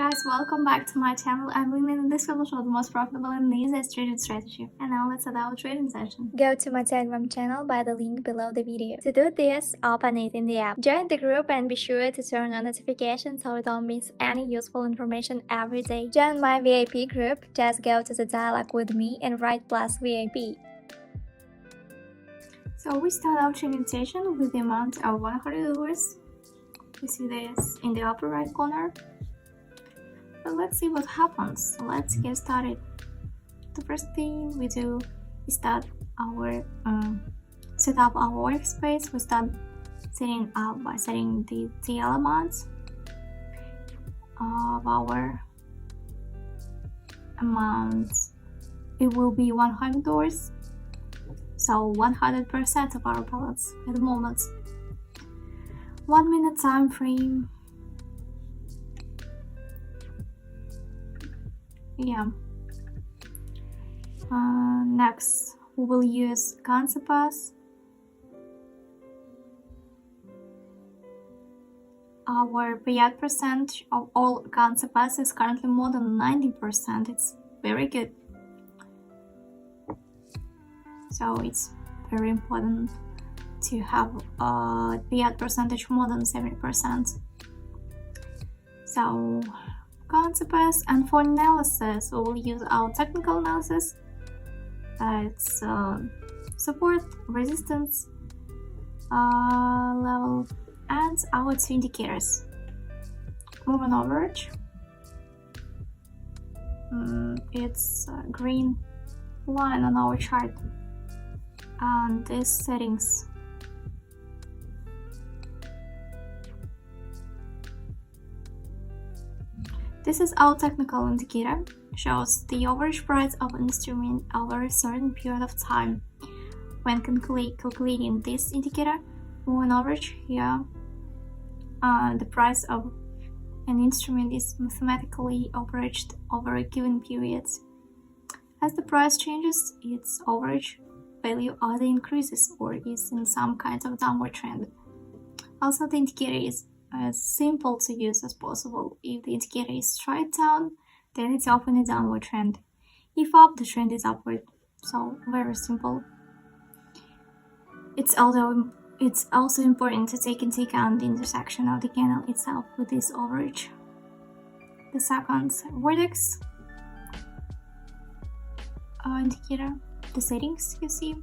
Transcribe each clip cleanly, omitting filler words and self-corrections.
guys, welcome back to my channel. I'm Lynn and this will show the most profitable and easiest trading strategy. And now let's start our trading session. Go to my Telegram channel by the link below the video. To do this, open it in the app. Join the group and be sure to turn on notifications so you don't miss any useful information every day. Join my VIP group. Just go to the dialog with me and write plus VIP. So we start our trading session with the amount of $100. You see this in the upper right corner. So let's see what happens. So let's get started. The first thing we do is start our set up our workspace. We start setting up by setting the TL amounts of our amounts. It will be $100. So 100% of our balance at the moment. 1 minute time frame. Yeah. Next, we will use pass. Our payout percentage of all pass is currently more than 90%. It's very good. So it's very important to have a payout percentage more than 70%. So pass, and for analysis we will use our technical analysis. It's support, resistance level, and our two indicators. Moving average, it's a green line on our chart, and these settings. This is our technical indicator, shows the average price of an instrument over a certain period of time. When calculating this indicator, moving average here, the price of an instrument is mathematically averaged over a given period. As the price changes, its average value either increases or is in some kind of downward trend. Also, the indicator is as simple to use as possible. If the indicator is straight down, then it's often a downward trend. If up, the trend is upward. So very simple. It's also important to take into account the intersection of the candle itself with this average. The second vertex indicator, the settings you see.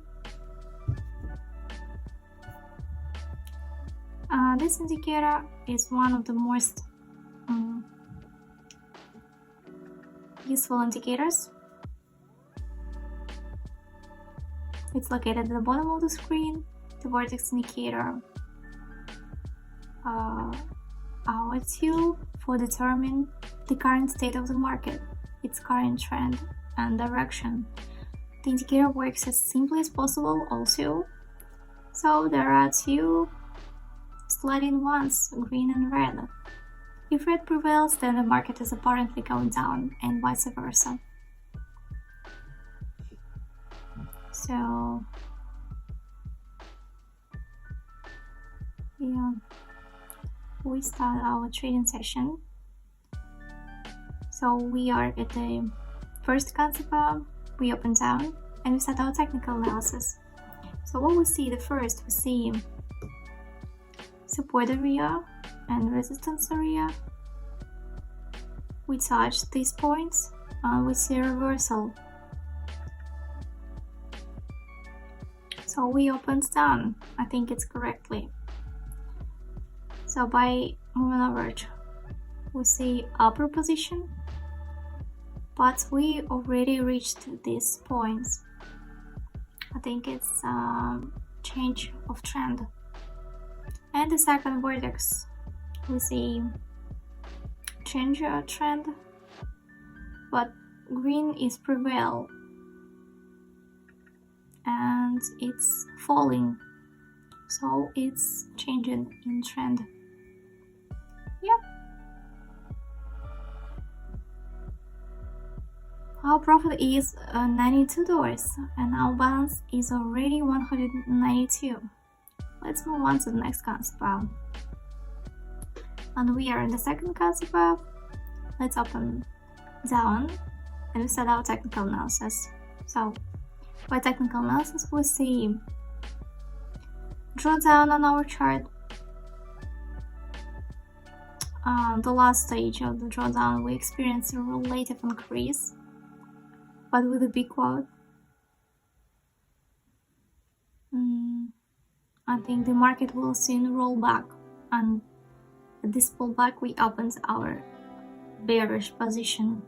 This indicator is one of the most useful indicators. It's located at the bottom of the screen. The vertex indicator, our tool for determining the current state of the market, its current trend and direction. The indicator works as simply as possible also. So there are two sliding ones, green and red. If red prevails, then the market is apparently going down, and vice versa. So yeah, we start our trading session. So we are at the first concept bar, we open down, and we start our technical analysis. So what we see, the first we see support area and resistance area. We touch these points and we see a reversal. So we opened down, I think it's correctly. So by moving average, we see upper position, but we already reached these points. I think it's change of trend. And the second vertex, we see change of trend, but green is prevail and it's falling, so it's changing in trend. Yeah. Our profit is $92 and our balance is already $192. Let's move on to the next concept. And we are in the second concept. let's open down and we start our technical analysis. So by technical analysis, we see drawdown on our chart. The last stage of the drawdown, we experience a relative increase, but with a big quote. I think the market will soon roll back, and at this pullback we opened our bearish position.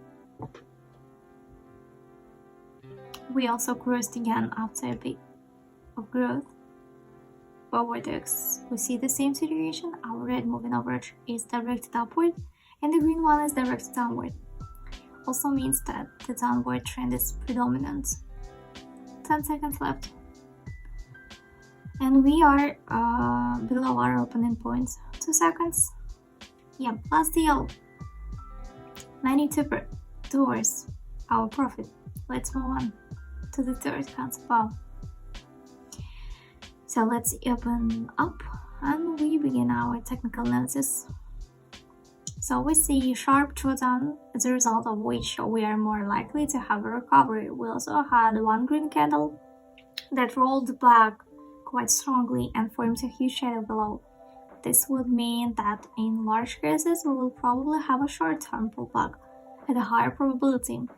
We also crossed again after a bit of growth. For vortex, we see the same situation. Our red moving average is directed upward and the green one is directed downward. Also means that the downward trend is predominant. 10 seconds left. And we are below our opening point. 2 seconds. Yeah, last deal. 92 towards our profit. Let's move on to the third concept. So let's open up and we begin our technical analysis. So we see sharp drawdown, as a result of which we are more likely to have a recovery. We also had one green candle that rolled back quite strongly and formed a huge shadow below. This would mean that in large cases we will probably have a short-term pullback at a higher probability.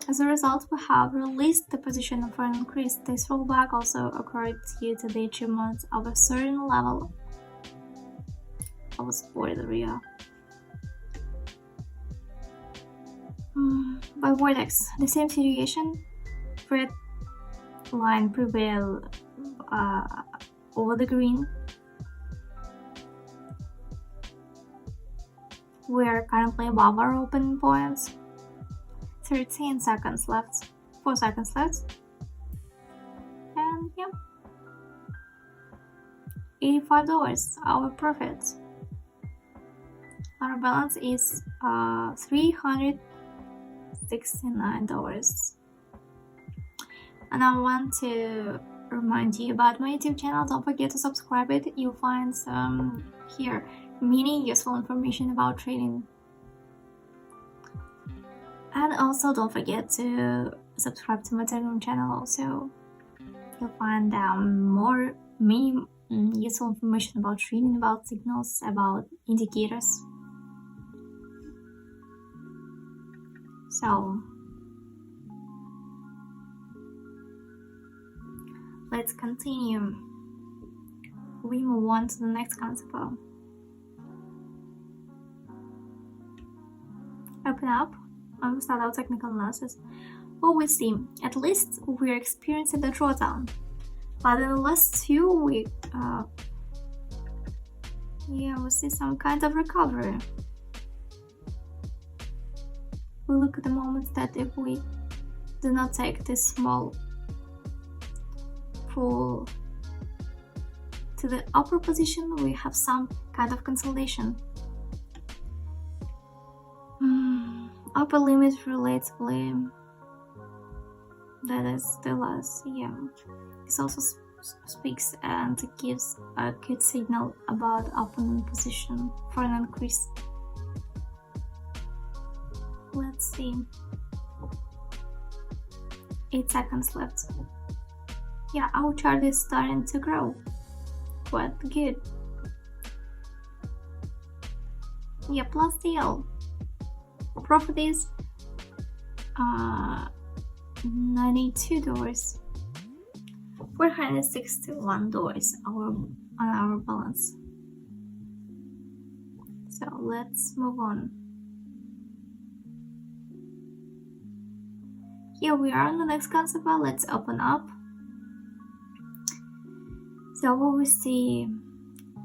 As a result, we have released the position for an increase. This rollback also occurred due to the achievement of a certain level of support area. By vortex, the same situation. Red line prevail over the green. We are currently above our opening points. 13 seconds left, 4 seconds left, and yeah, $85 our profit. Our balance is $369. And I want to remind you about my YouTube channel. Don't forget to subscribe it. You'll find some here many useful information about trading. And also don't forget to subscribe to my Telegram channel also. You'll find many useful information about trading, about signals, about indicators. So let's continue. We move on to the next concept. Open up. I will start our technical analysis. What we see, at least we're experiencing the drawdown, but in the last 2 weeks, we see some kind of recovery. We look at the moments that if we do not take this small pull to the upper position, we have some kind of consolidation. Upper limit relatively, that is the last, This also speaks and gives a good signal about opening position for an increase. Let's see. 8 seconds left. Yeah, our chart is starting to grow. Quite good. Yeah, plus deal. Profit is $92. $461 on our balance. So let's move on. Here we are on the next concept. Let's open up. So what we see,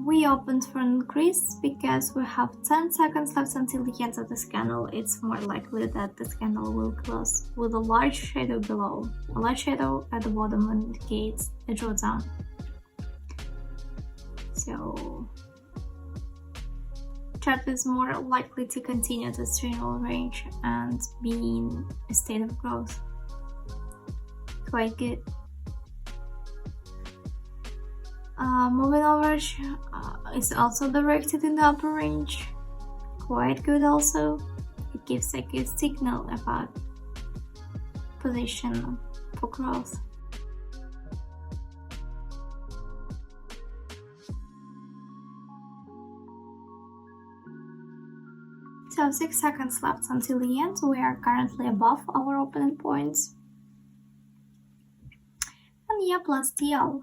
we opened for an increase because we have 10 seconds left until the end of this candle. It's more likely that this candle will close with a large shadow below. A large shadow at the bottom indicates a drawdown. So chart is more likely to continue this general range and be in a state of growth. Quite good. Moving average is also directed in the upper range, quite good also. It gives a good signal about position for growth. So 6 seconds left until the end. We are currently above our opening points. And yeah, plus deal.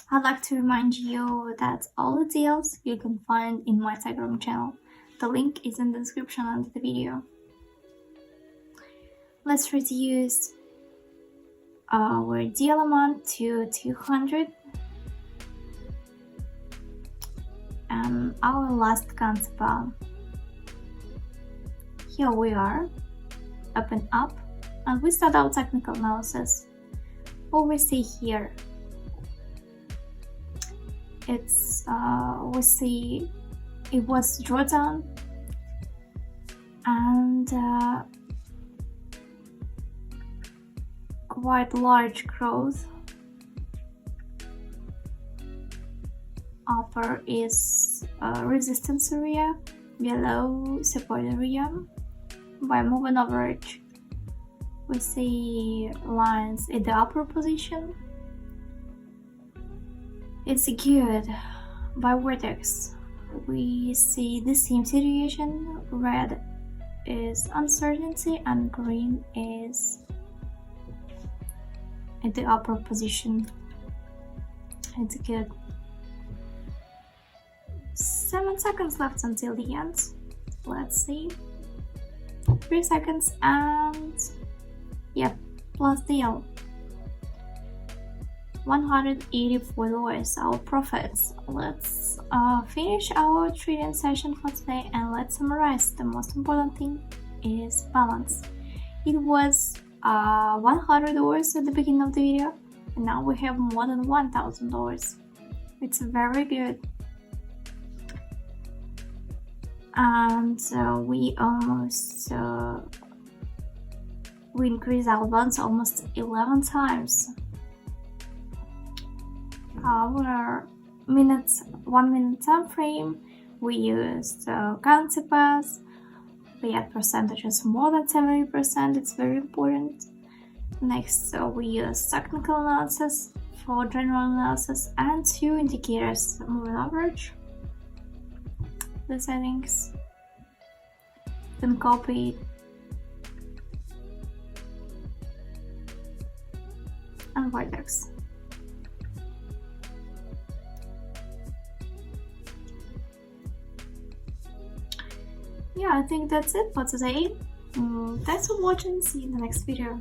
I'd like to remind you that all the deals you can find in my Telegram channel. The link is in the description under the video. Let's reduce our deal amount to 200. And our last counterpart. Here we are, open up, and we start our technical analysis. What we see here, we see it was drawdown and quite large growth. Upper is resistance area, below support area. By moving average, we see lines in the upper position. It's good. By vertex, we see the same situation. Red is uncertainty and green is in the upper position. It's good. 7 seconds left until the end. Let's see. 3 seconds and yeah, plus deal. $184 our profits. Let's finish our trading session for today and let's summarize. The most important thing is balance. It was $100 at the beginning of the video and now we have more than $1,000. It's very good. And we almost we increased our balance almost 11 times. Our 1 minute time frame, we used counterparts. We had percentages more than 70%. It's very important. Next, we use technical analysis for general analysis and 2 indicators: moving average, the settings, then copy it and vertex. Yeah, I think that's it for today. Thanks for watching. See you in the next video.